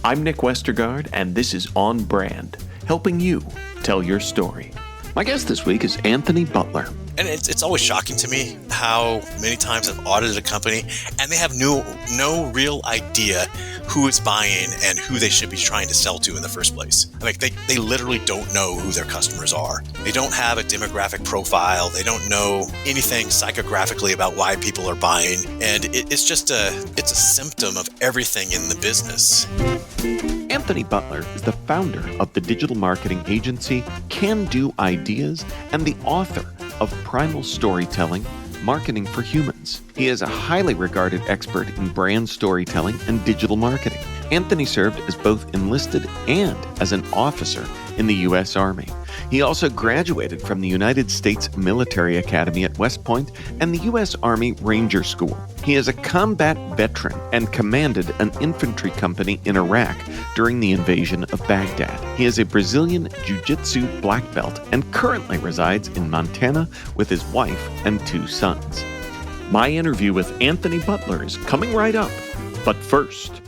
I'm Nick Westergaard, and this is On Brand, helping you tell your story. My guest this week is Anthony Butler. And it's always shocking to me how many times I've audited a company and they have no real idea who it's buying and who they should be trying to sell to in the first place. Like they literally don't know who their customers are. They don't have a demographic profile. They don't know anything psychographically about why people are buying. And it's a symptom of everything in the business. Anthony Butler is the founder of the digital marketing agency Can Do Ideas and the author of Primal Storytelling, Marketing for Humans. He is a highly regarded expert in brand storytelling and digital marketing. Anthony served as both enlisted and as an officer in the U.S. Army. He also graduated from the United States Military Academy at West Point and the U.S. Army Ranger School. He is a combat veteran and commanded an infantry company in Iraq during the invasion of Baghdad. He is a Brazilian Jiu-Jitsu blackbelt and currently resides in Montana with his wife and 2 sons. My interview with Anthony Butler is coming right up, but first...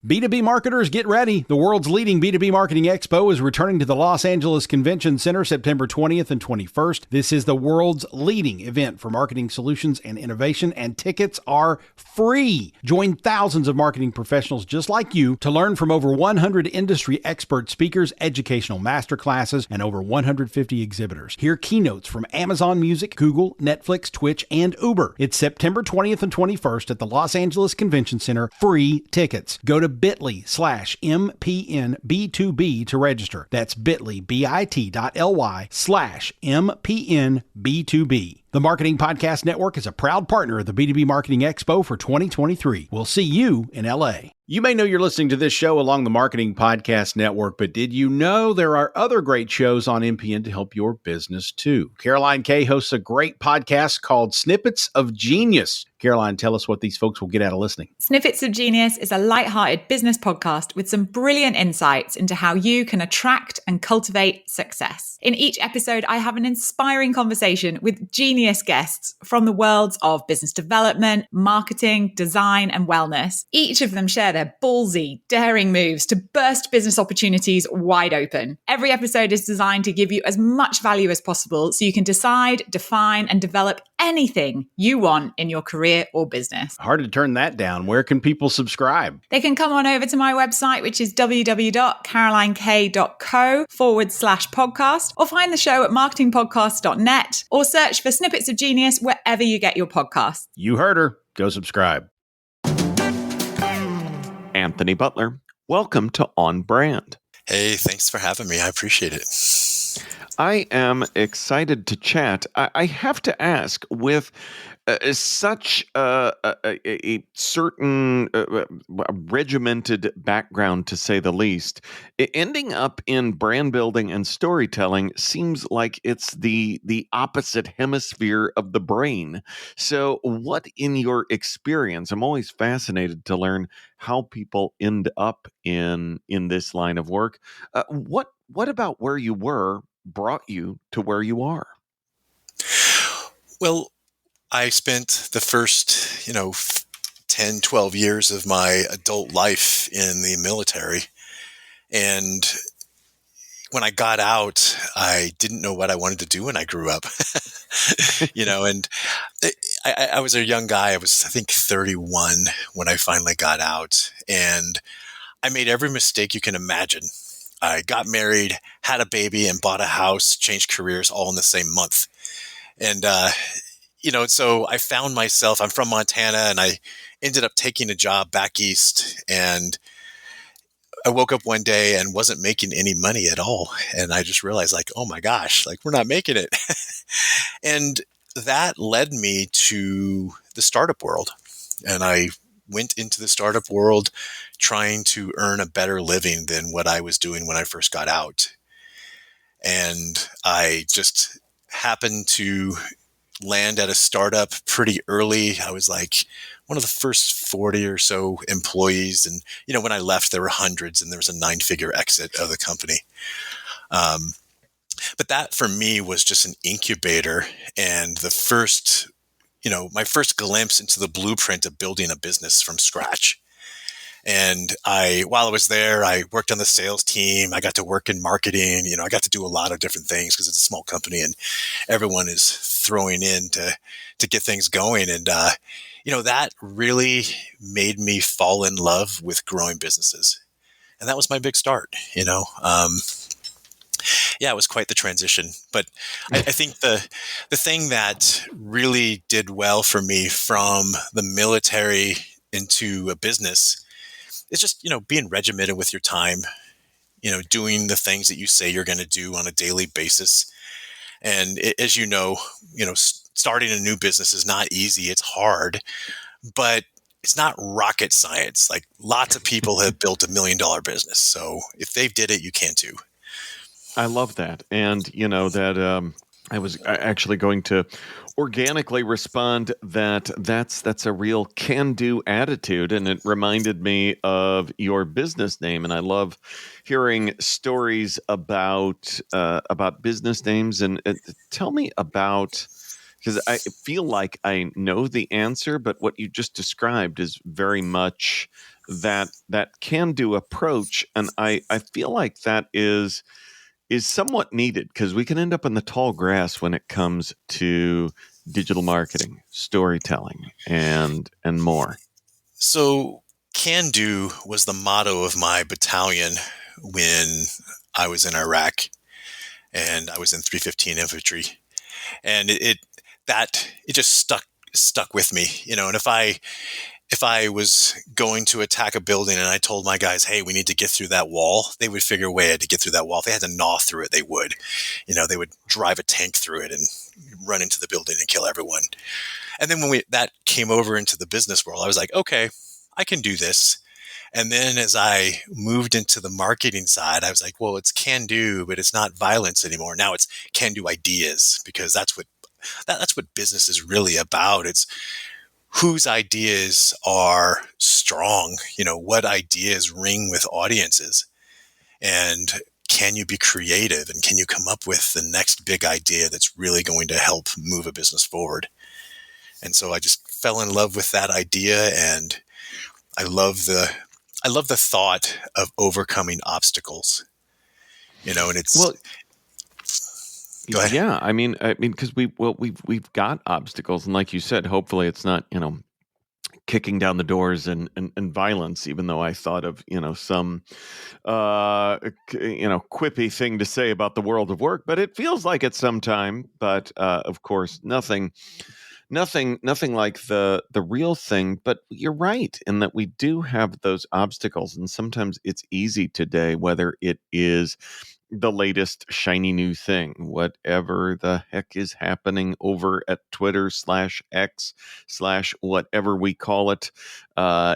B2B marketers, get ready. The world's leading B2B marketing expo is returning to the Los Angeles Convention Center September 20th and 21st. This is the world's leading event for marketing solutions and innovation, and tickets are free. Join thousands of marketing professionals just like you to learn from over 100 industry expert speakers, educational masterclasses, and over 150 exhibitors. Hear keynotes from Amazon Music, Google, Netflix, Twitch, and Uber. It's September 20th and 21st at the Los Angeles Convention Center. Free tickets. Go to bit.ly/MPNB2B to register. That's bit.ly, bit.ly/MPNB2B. The Marketing Podcast Network is a proud partner of the B2B Marketing Expo for 2023. We'll see you in LA. You may know you're listening to this show along the Marketing Podcast Network, but did you know there are other great shows on MPN to help your business too? Caroline Kay hosts a great podcast called Snippets of Genius. Caroline, tell us what these folks will get out of listening. Snippets of Genius is a lighthearted business podcast with some brilliant insights into how you can attract and cultivate success. In each episode, I have an inspiring conversation with genius guests from the worlds of business development, marketing, design, and wellness. Each of them share their ballsy, daring moves to burst business opportunities wide open. Every episode is designed to give you as much value as possible so you can decide, define, and develop anything you want in your career or business. Hard to turn that down. Where can people subscribe? They can come on over to my website, which is www.carolinekay.co/podcast, or find the show at marketingpodcast.net, or search for Snippets of Genius wherever you get your podcasts. You heard her. Go subscribe. Anthony Butler, welcome to On Brand. Hey, thanks for having me. I appreciate it. I am excited to chat. I have to ask, with such a certain regimented background, to say the least, ending up in brand building and storytelling seems like it's the opposite hemisphere of the brain. So what, in your experience, I'm always fascinated to learn how people end up in this line of work. What about where you were brought you to where you are? Well, I spent the first, 10, 12 years of my adult life in the military. And when I got out, I didn't know what I wanted to do when I grew up, and I was a young guy. I was, I think, 31 when I finally got out. And I made every mistake you can imagine. I got married, had a baby, and bought a house, changed careers all in the same month. And, so I found myself, I'm from Montana, and I ended up taking a job back east. And I woke up one day and wasn't making any money at all. And I just realized, oh my gosh, we're not making it. And that led me to the startup world. And I went into the startup world trying to earn a better living than what I was doing when I first got out. And I just happened to land at a startup pretty early. I was one of the first 40 or so employees. And, when I left, there were hundreds, and there was a 9-figure exit of the company. But that for me was just an incubator, and the first, my first glimpse into the blueprint of building a business from scratch. And while I was there, I worked on the sales team. I got to work in marketing. I got to do a lot of different things because it's a small company and everyone is throwing in to get things going. And, that really made me fall in love with growing businesses. And that was my big start. Yeah, it was quite the transition. But I think the thing that really did well for me from the military into a business is just, being regimented with your time, doing the things that you say you're going to do on a daily basis. And as starting a new business is not easy. It's hard, but it's not rocket science. Like lots of people have built $1 million business. So if they did it, you can too. I love that. And, that I was actually going to organically respond that's a real can-do attitude. And it reminded me of your business name. And I love hearing stories about business names. And tell me about, because I feel like I know the answer, but what you just described is very much that can-do approach. And I feel like that is somewhat needed because we can end up in the tall grass when it comes to digital marketing, storytelling, and more. So can do was the motto of my battalion when I was in Iraq and I was in 315 infantry. And it just stuck with me, and if I was going to attack a building and I told my guys, hey, we need to get through that wall, they would figure a way to get through that wall. If they had to gnaw through it, they would. They would drive a tank through it and run into the building and kill everyone. And then when that came over into the business world, I was like, okay, I can do this. And then as I moved into the marketing side, I was like, well, it's can do, but it's not violence anymore. Now it's can do ideas, because that's what business is really about. It's whose ideas are strong, what ideas ring with audiences, and can you be creative, and can you come up with the next big idea that's really going to help move a business forward? And so I just fell in love with that idea, and I love the thought of overcoming obstacles, and it's well. Go ahead. Yeah, I mean, because we've got obstacles, and like you said, hopefully it's not kicking down the doors and violence. Even though I thought of some quippy thing to say about the world of work, but it feels like it sometime. But of course, nothing like the real thing. But you're right in that we do have those obstacles, and sometimes it's easy today, whether it is the latest shiny new thing, whatever the heck is happening over at Twitter/X/ whatever we call it.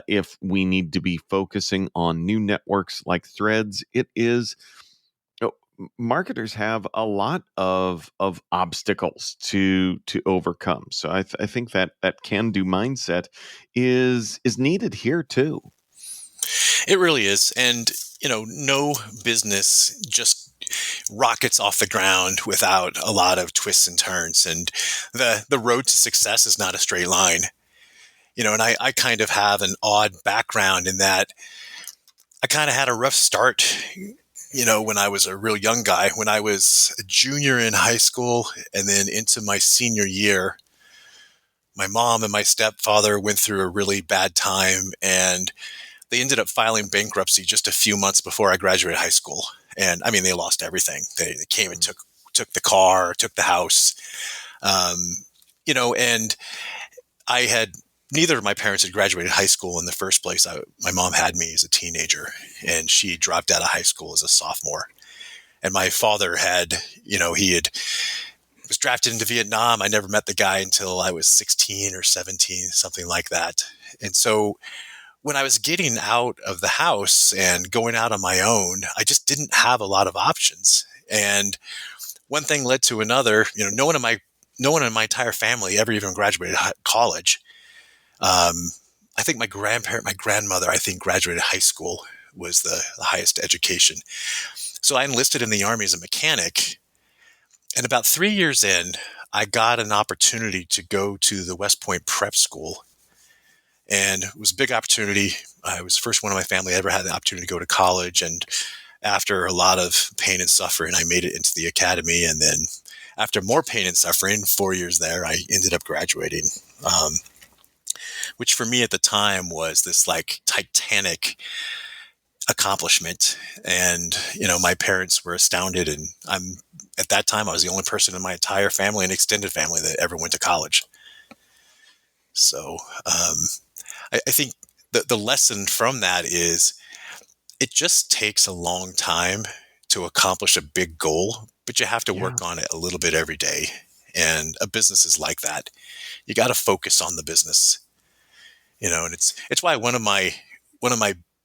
If we need to be focusing on new networks like Threads, it is. Marketers have a lot of obstacles to overcome. So I think that can-do mindset is needed here too. It really is. And, no business just rockets off the ground without a lot of twists and turns. And the road to success is not a straight line. And I kind of have an odd background in that I kind of had a rough start, when I was a real young guy. When I was a junior in high school and then into my senior year, my mom and my stepfather went through a really bad time, and they ended up filing bankruptcy just a few months before I graduated high school. And I mean, they lost everything. They came and took the car, took the house, and I had, neither of my parents had graduated high school in the first place. My mom had me as a teenager, and she dropped out of high school as a sophomore. And my father had, was drafted into Vietnam. I never met the guy until I was 16 or 17, something like that. And so when I was getting out of the house and going out on my own, I just didn't have a lot of options. And one thing led to another. No one in my entire family ever even graduated college. I think my grandmother, I think, graduated high school, was the highest education. So I enlisted in the Army as a mechanic. And about 3 years in, I got an opportunity to go to the West Point Prep School. And it was a big opportunity. I was the first one in my family I ever had the opportunity to go to college. And after a lot of pain and suffering, I made it into the academy. And then after more pain and suffering, 4 years there, I ended up graduating, which for me at the time was this like titanic accomplishment. And, my parents were astounded. And at that time, I was the only person in my entire family and extended family that ever went to college. So I think the lesson from that is it just takes a long time to accomplish a big goal, but you have to work on it a little bit every day. And a business is like that. You got to focus on the business, and it's why one of my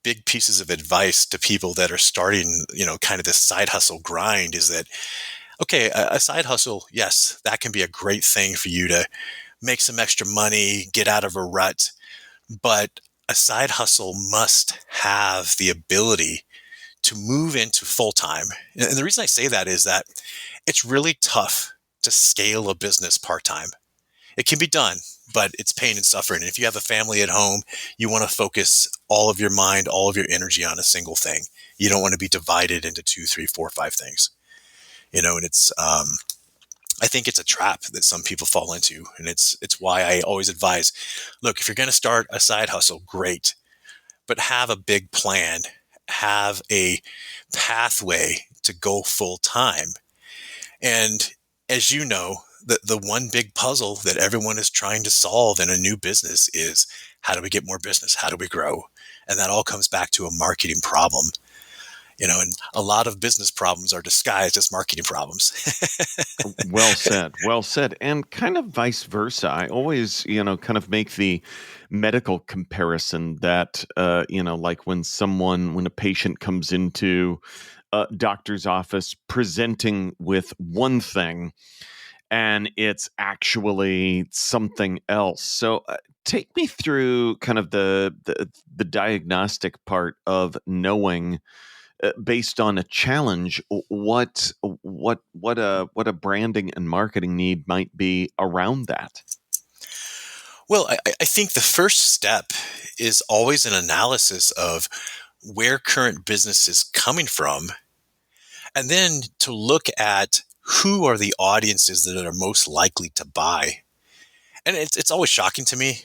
big pieces of advice to people that are starting, kind of this side hustle grind is that, okay, a side hustle, yes, that can be a great thing for you to make some extra money, get out of a rut. But a side hustle must have the ability to move into full-time. And the reason I say that is that it's really tough to scale a business part-time. It can be done, but it's pain and suffering. And if you have a family at home, you want to focus all of your mind, all of your energy on a single thing. You don't want to be divided into 2, 3, 4, 5 things. And it's, I think it's a trap that some people fall into. And it's why I always advise, look, if you're going to start a side hustle, great, but have a big plan, have a pathway to go full time. And as you know, the one big puzzle that everyone is trying to solve in a new business is, how do we get more business? How do we grow? And that all comes back to a marketing problem. And a lot of business problems are disguised as marketing problems. Well said. Well said. And kind of vice versa. I always, kind of make the medical comparison that, like when a patient comes into a doctor's office presenting with one thing and it's actually something else. So take me through kind of the diagnostic part of knowing, based on a challenge, what a branding and marketing need might be around that. Well, I think the first step is always an analysis of where current business is coming from, and then to look at who are the audiences that are most likely to buy. And it's always shocking to me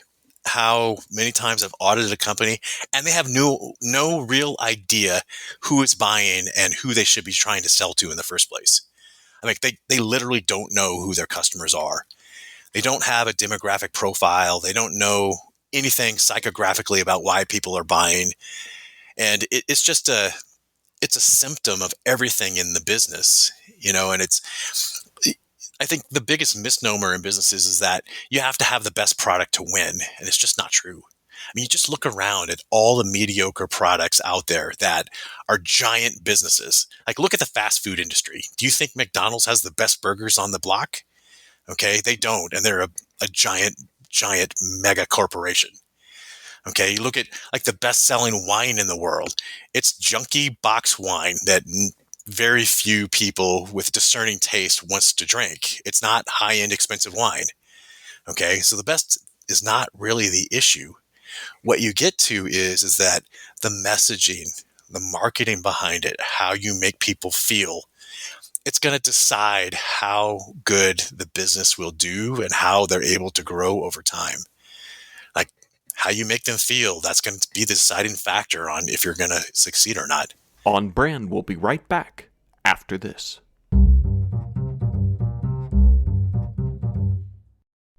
how many times I've audited a company and they have no real idea who is buying and who they should be trying to sell to in the first place. I mean, they literally don't know who their customers are. They don't have a demographic profile. They don't know anything psychographically about why people are buying. And it's just it's a symptom of everything in the business, and I think the biggest misnomer in businesses is that you have to have the best product to win. And it's just not true. I mean, you just look around at all the mediocre products out there that are giant businesses. Like, look at the fast food industry. Do you think McDonald's has the best burgers on the block? Okay, they don't. And they're a giant mega corporation. Okay, you look at like the best-selling wine in the world. It's junky box wine that very few people with discerning taste wants to drink. It's not high-end expensive wine. Okay, so the best is not really the issue. What you get to is that the messaging, the marketing behind it, how you make people feel, it's going to decide how good the business will do and how they're able to grow over time. Like how you make them feel, that's going to be the deciding factor on if you're going to succeed or not. On Brand, we'll be right back after this.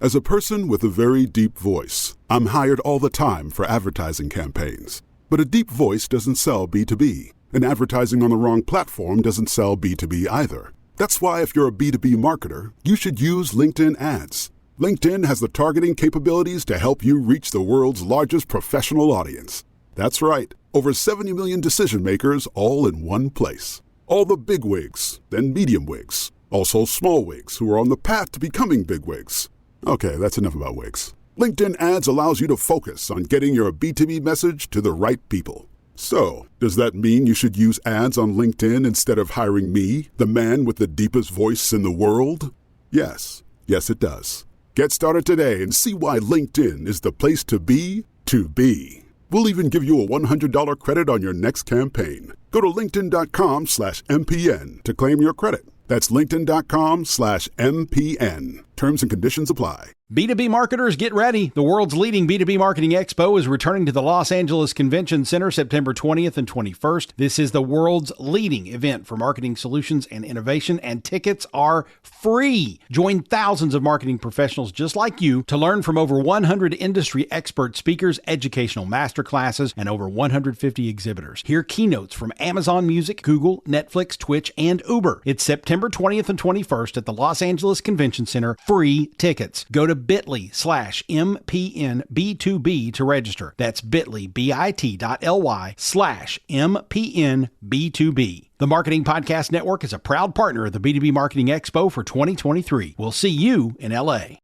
As a person with a very deep voice, I'm hired all the time for advertising campaigns. But a deep voice doesn't sell B2B, and advertising on the wrong platform doesn't sell B2B either. That's why if you're a B2B marketer, you should use LinkedIn ads. LinkedIn has the targeting capabilities to help you reach the world's largest professional audience. That's right, over 70 million decision makers all in one place. All the big wigs, then medium wigs, also small wigs who are on the path to becoming big wigs. Okay, that's enough about wigs. LinkedIn ads allows you to focus on getting your B2B message to the right people. So, does that mean you should use ads on LinkedIn instead of hiring me, the man with the deepest voice in the world? Yes. Yes, it does. Get started today and see why LinkedIn is the place to be to be. We'll even give you a $100 credit on your next campaign. Go to linkedin.com/MPN to claim your credit. That's linkedin.com/MPN. Terms and conditions apply. B2B marketers, get ready. The world's leading B2B marketing expo is returning to the Los Angeles Convention Center September 20th and 21st. This is the world's leading event for marketing solutions and innovation, and tickets are free. Join thousands of marketing professionals just like you to learn from over 100 industry expert speakers, educational masterclasses, and over 150 exhibitors. Hear keynotes from Amazon Music, Google, Netflix, Twitch, and Uber. It's September 20th and 21st at the Los Angeles Convention Center. Free tickets. Go to bit.ly/MPNB2B to register. That's bit.ly, bit.ly/MPNB2B. The Marketing Podcast Network is a proud partner of the B2B Marketing Expo for 2023. We'll see you in LA.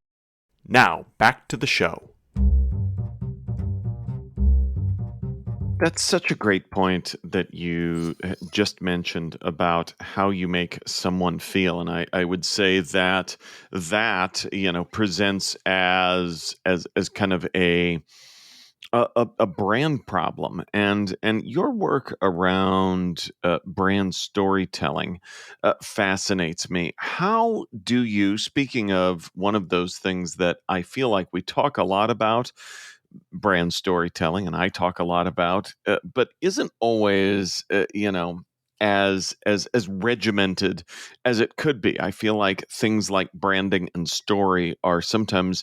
Now, back to the show. That's such a great point that you just mentioned about how you make someone feel. And I would say that presents as kind of a brand problem, and your work around brand storytelling fascinates me. How do you, speaking of one of those things that I feel like we talk a lot about, brand storytelling, and I talk a lot about, but isn't always, as regimented as it could be. I feel like things like branding and story are sometimes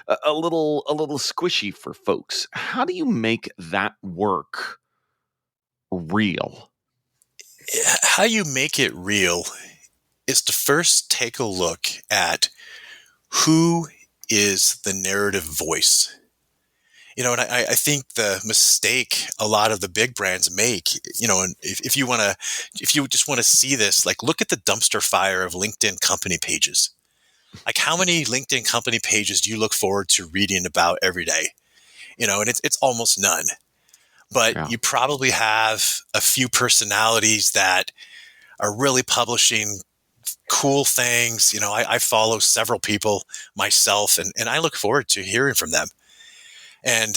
a little squishy for folks. How do you make that work real? How you make it real is to first take a look at who is the narrative voice. And I think the mistake a lot of the big brands make, and if you just want to see this, like, look at the dumpster fire of LinkedIn company pages. Like, how many LinkedIn company pages do you look forward to reading about every day? And it's almost none. But You probably have a few personalities that are really publishing cool things. I follow several people myself, and I look forward to hearing from them. And,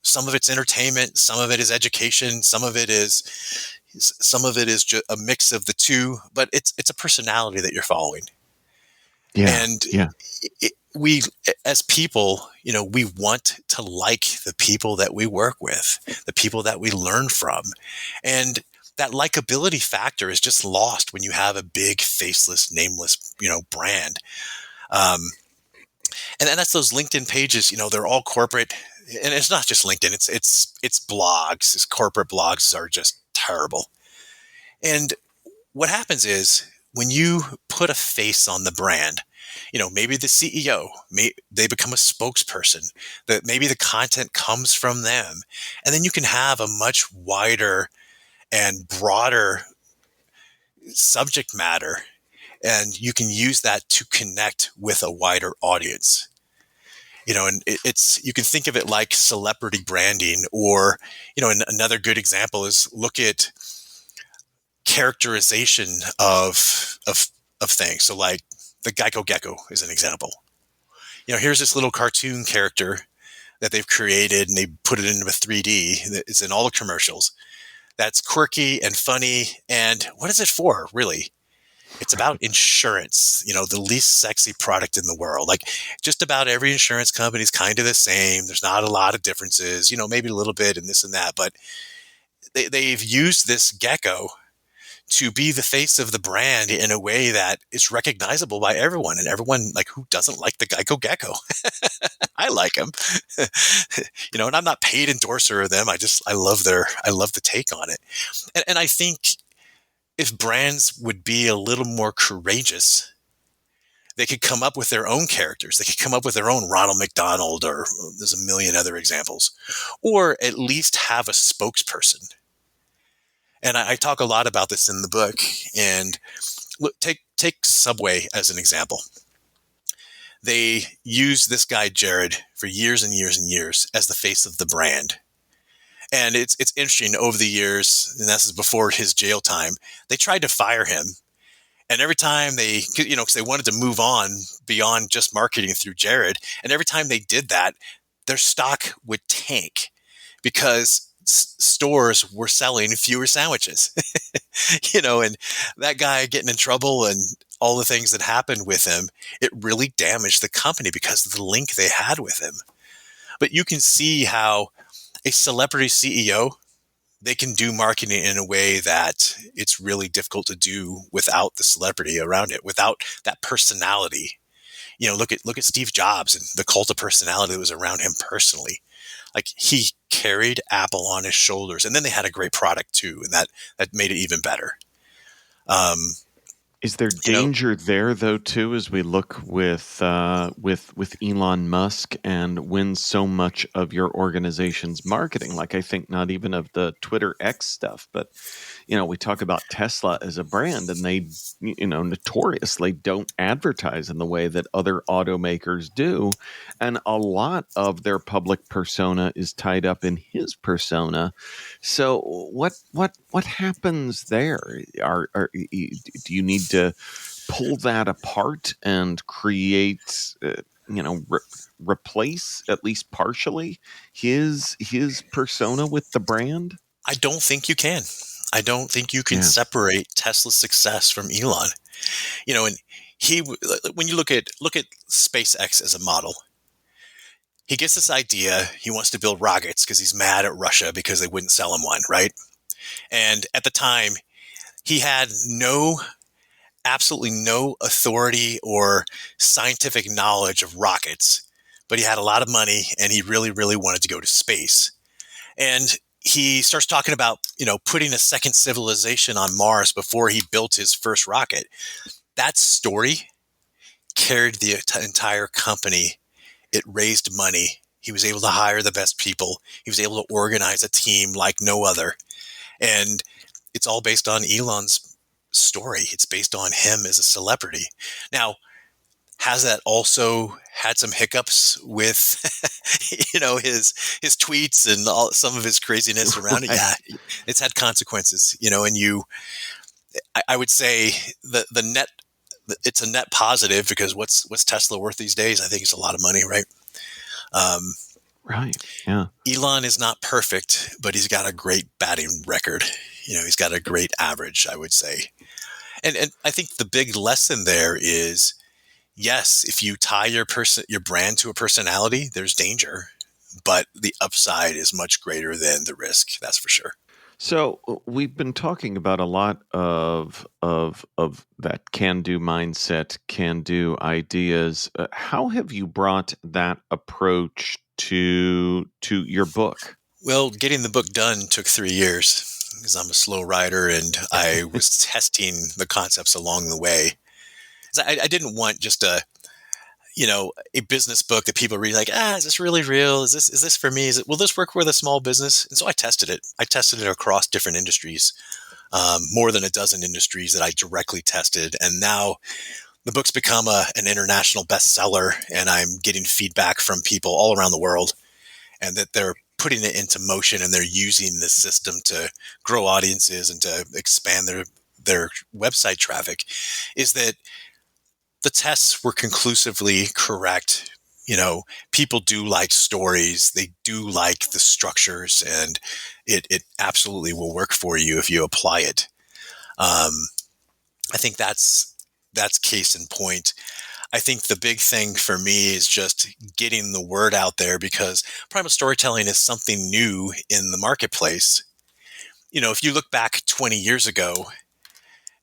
some of it's entertainment, some of it is education, some of it is just a mix of the two, but it's a personality that you're following. We, as people, we want to like the people that we work with, the people that we learn from. And that likability factor is just lost when you have a big, faceless, nameless, brand. And that's those LinkedIn pages, they're all corporate. And it's not just LinkedIn, it's blogs. It's corporate blogs are just terrible. And what happens is, when you put a face on the brand, maybe the CEO, they become a spokesperson, that maybe the content comes from them. And then you can have a much wider and broader subject matter, and you can use that to connect with a wider audience. And you can think of it like celebrity branding, or, another good example is, look at characterization of things. So, like, the Geico Gecko is an example. Here's this little cartoon character that they've created, and they put it into a 3D. It's in all the commercials. That's quirky and funny. And what is it for, really? It's about insurance, the least sexy product in the world. Like, just about every insurance company is kind of the same. There's not a lot of differences, maybe a little bit and this and that. But they've used this gecko to be the face of the brand in a way that is recognizable by everyone. And everyone, like, who doesn't like the Geico Gecko? I like him, and I'm not paid endorser of them. I love the take on it. And I think if brands would be a little more courageous, they could come up with their own characters. They could come up with their own Ronald McDonald, or there's a million other examples, or at least have a spokesperson. And I talk a lot about this in the book. And look, take Subway as an example. They used this guy, Jared, for years and years and years as the face of the brand. And it's interesting, over the years, and this is before his jail time, they tried to fire him. And every time because they wanted to move on beyond just marketing through Jared. And every time they did that, their stock would tank, because stores were selling fewer sandwiches, and that guy getting in trouble and all the things that happened with him, it really damaged the company because of the link they had with him. But you can see how a celebrity CEO, they can do marketing in a way that it's really difficult to do without the celebrity around it, without that personality. Look at Steve Jobs and the cult of personality that was around him personally. Like, he carried Apple on his shoulders, and then they had a great product too, and that made it even better. Is there danger there, though, too, as we look with Elon Musk and when so much of your organization's marketing, like I think not even of the Twitter X stuff, but, we talk about Tesla as a brand, and they, notoriously don't advertise in the way that other automakers do. And a lot of their public persona is tied up in his persona. So what happens there? Do you need to pull that apart and create, replace at least partially his persona with the brand? I don't think you can. I don't think you can separate Tesla's success from Elon. And when you look at SpaceX as a model, he gets this idea. He wants to build rockets because he's mad at Russia because they wouldn't sell him one, right? And at the time, he had absolutely no authority or scientific knowledge of rockets, but he had a lot of money and he really, really wanted to go to space. And he starts talking about, putting a second civilization on Mars before he built his first rocket. That story carried the entire company. It raised money. He was able to hire the best people. He was able to organize a team like no other. And it's all based on Elon's story. It's based on him as a celebrity. Now, has that also had some hiccups with, his tweets and some of his craziness around it? Yeah, it's had consequences, and I would say it's a net positive, because what's Tesla worth these days? I think it's a lot of money, right? Right. Yeah. Elon is not perfect, but he's got a great batting record. He's got a great average, I would say. And I think the big lesson there is, yes, if you tie your brand to a personality, there's danger, but the upside is much greater than the risk. That's for sure. So we've been talking about a lot of that can-do mindset, can-do ideas. How have you brought that approach to your book? Well, getting the book done took 3 years because I'm a slow writer, and I was testing the concepts along the way. I didn't want just a business book that people read like, is this really real? Is this for me? Will this work with a small business? And so I tested it. I tested it across different industries, more than a dozen industries that I directly tested. And now the book's become an international bestseller, and I'm getting feedback from people all around the world, and that they're putting it into motion, and they're using the system to grow audiences and to expand their website traffic. Is that the tests were conclusively correct. People do like stories. They do like the structures, and it absolutely will work for you if you apply it. I think that's case in point. I think the big thing for me is just getting the word out there, because primal storytelling is something new in the marketplace. If you look back 20 years ago,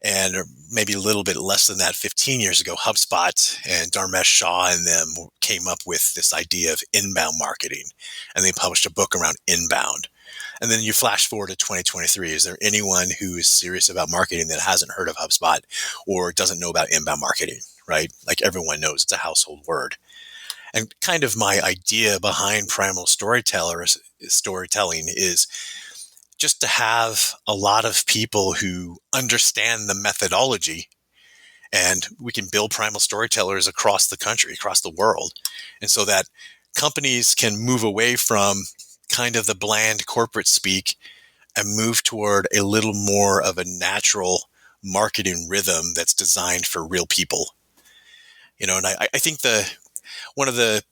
and maybe a little bit less than that, 15 years ago, HubSpot and Dharmesh Shah and them came up with this idea of inbound marketing, and they published a book around inbound. And then you flash forward to 2023. Is there anyone who is serious about marketing that hasn't heard of HubSpot or doesn't know about inbound marketing, right? Like, everyone knows it's a household word. And kind of my idea behind Primal Storytelling is just to have a lot of people who understand the methodology, and we can build primal storytellers across the country, across the world. And so that companies can move away from kind of the bland corporate speak and move toward a little more of a natural marketing rhythm that's designed for real people. And I think one of the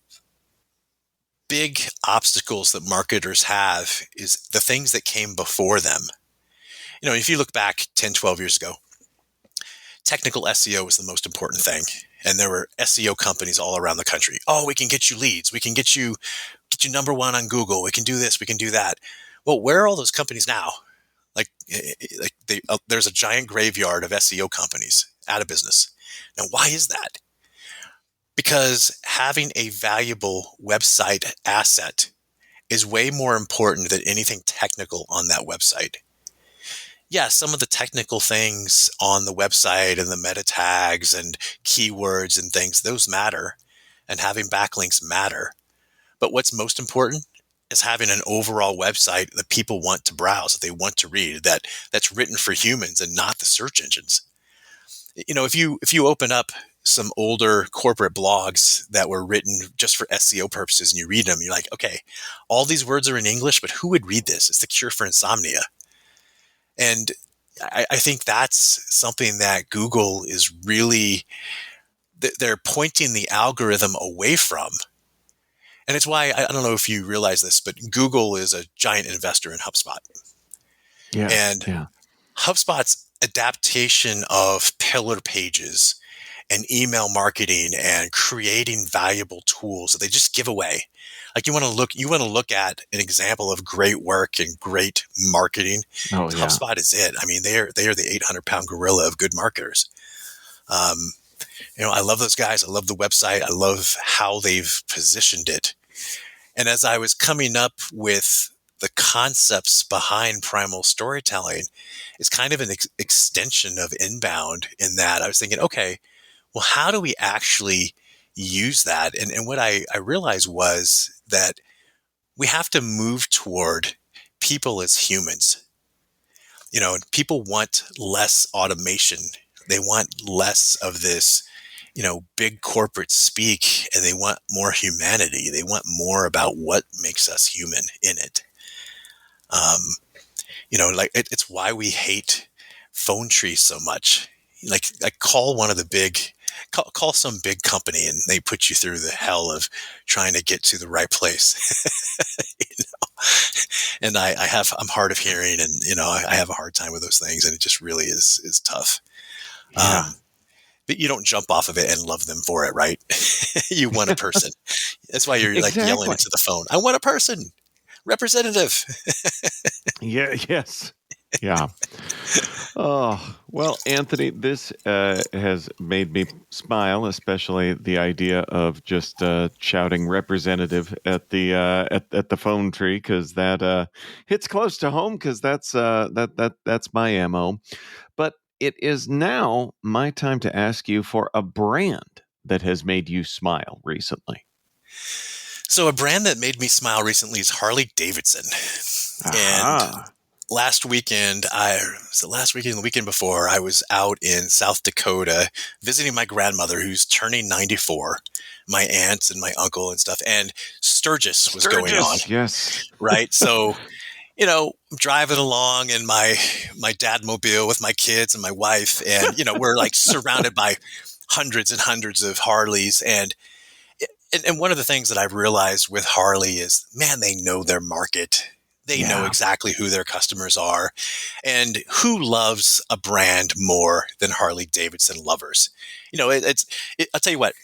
big obstacles that marketers have is the things that came before them. If you look back 10, 12 years ago, technical SEO was the most important thing. And there were SEO companies all around the country. Oh, we can get you leads. We can get you number one on Google. We can do this. We can do that. Well, where are all those companies now? There's a giant graveyard of SEO companies out of business. Now, why is that? Because having a valuable website asset is way more important than anything technical on that website. Yeah, some of the technical things on the website and the meta tags and keywords and things, those matter, and having backlinks matter. But what's most important is having an overall website that people want to browse, that they want to read, that's written for humans and not the search engines. If you open up some older corporate blogs that were written just for SEO purposes and you read them, you're like, okay, all these words are in English, but who would read this? It's the cure for insomnia. And I think that's something that Google is really, they're pointing the algorithm away from. And it's why, I don't know if you realize this, but Google is a giant investor in HubSpot. Yeah. And HubSpot's adaptation of pillar pages and email marketing and creating valuable tools that they just give away. Like you want to look at an example of great work and great marketing. Oh, yeah. HubSpot is it. I mean, they are the 800-pound gorilla of good marketers. I love those guys. I love the website. I love how they've positioned it. And as I was coming up with the concepts behind Primal Storytelling, it's kind of an extension of Inbound in that I was thinking, okay, well, how do we actually use that? And what I realized was that we have to move toward people as humans. People want less automation. They want less of this, big corporate speak, and they want more humanity. They want more about what makes us human in it. It's why we hate phone trees so much. Like call one of the big, call some big company and they put you through the hell of trying to get to the right place. And I'm hard of hearing, and I have a hard time with those things, and it just really is tough. Yeah. But you don't jump off of it and love them for it, right? You want a person. That's why you're Exactly. like yelling into the phone. I want a person, representative. Yeah. Yes. Yeah. Oh, well, Anthony, this has made me smile, especially the idea of just shouting representative at the at the phone tree, because that hits close to home, because that's my MO. But it is now my time to ask you for a brand that has made you smile recently. So a brand that made me smile recently is Harley Davidson. And last weekend, the weekend before, I was out in South Dakota visiting my grandmother, who's turning 94, my aunts and my uncle and stuff. And Sturgis was going on. Yes. Right. So, I'm driving along in my dadmobile with my kids and my wife. And, we're like surrounded by hundreds and hundreds of Harleys. And one of the things that I've realized with Harley is, man, they know their market. They know exactly who their customers are. And who loves a brand more than Harley Davidson lovers? I'll tell you what,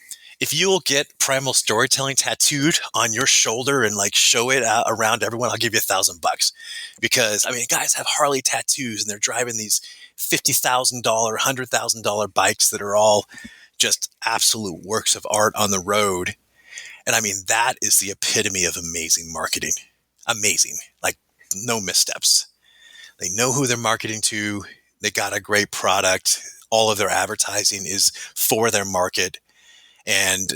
if you'll get Primal Storytelling tattooed on your shoulder and like show it out around everyone, I'll give you $1,000. Because guys have Harley tattoos and they're driving these $50,000, $100,000 bikes that are all just absolute works of art on the road. And that is the epitome of amazing marketing. Amazing, like no missteps. They know who they're marketing to. They got a great product. All of their advertising is for their market. And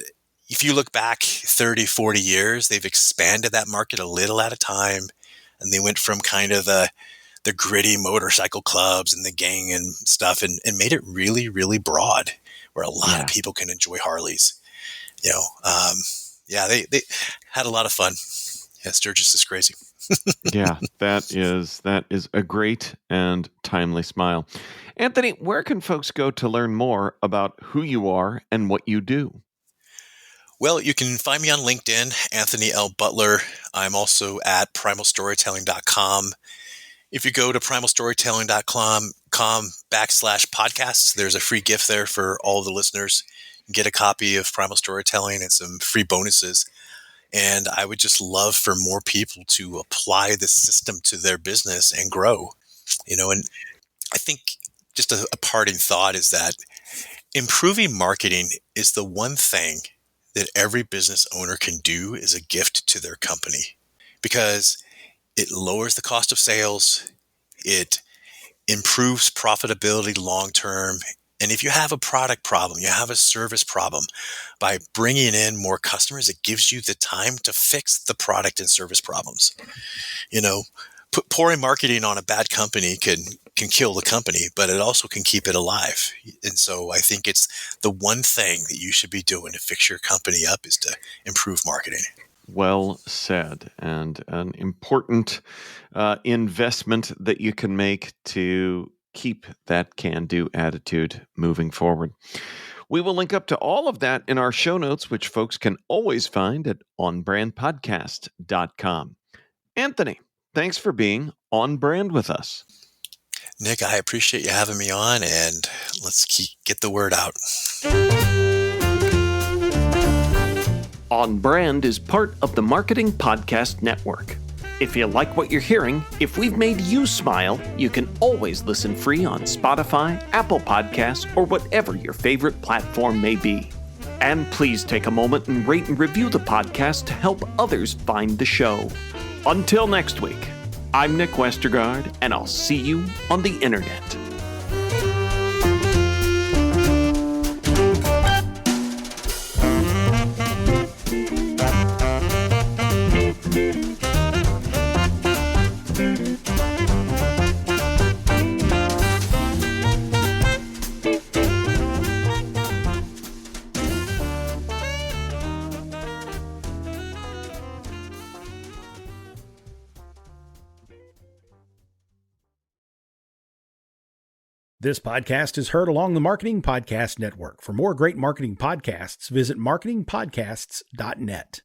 if you look back 30, 40 years, they've expanded that market a little at a time. And they went from kind of the gritty motorcycle clubs and the gang and stuff and made it really, really broad where a lot of people can enjoy Harleys. They had a lot of fun. Yeah, Sturgis is crazy. Yeah, that is a great and timely smile. Anthony, where can folks go to learn more about who you are and what you do? Well, you can find me on LinkedIn, Anthony L. Butler. I'm also at primalstorytelling.com. If you go to primalstorytelling.com/podcasts, there's a free gift there for all the listeners. You can get a copy of Primal Storytelling and some free bonuses. And I would just love for more people to apply this system to their business and grow. And I think just a parting thought is that improving marketing is the one thing that every business owner can do as a gift to their company, because it lowers the cost of sales, it improves profitability long term. And if you have a product problem, you have a service problem, by bringing in more customers, it gives you the time to fix the product and service problems. Pouring marketing on a bad company can kill the company, but it also can keep it alive. And so I think it's the one thing that you should be doing to fix your company up is to improve marketing. Well said, and an important investment that you can make to keep that can-do attitude moving forward. We will link up to all of that in our show notes, which folks can always find at onbrandpodcast.com. Anthony, thanks for being on brand with us. Nick, I appreciate you having me on, and let's get the word out. On Brand is part of the Marketing Podcast Network. If you like what you're hearing, if we've made you smile, you can always listen free on Spotify, Apple Podcasts, or whatever your favorite platform may be. And please take a moment and rate and review the podcast to help others find the show. Until next week, I'm Nick Westergaard, and I'll see you on the internet. This podcast is heard along the Marketing Podcast Network. For more great marketing podcasts, visit marketingpodcasts.net.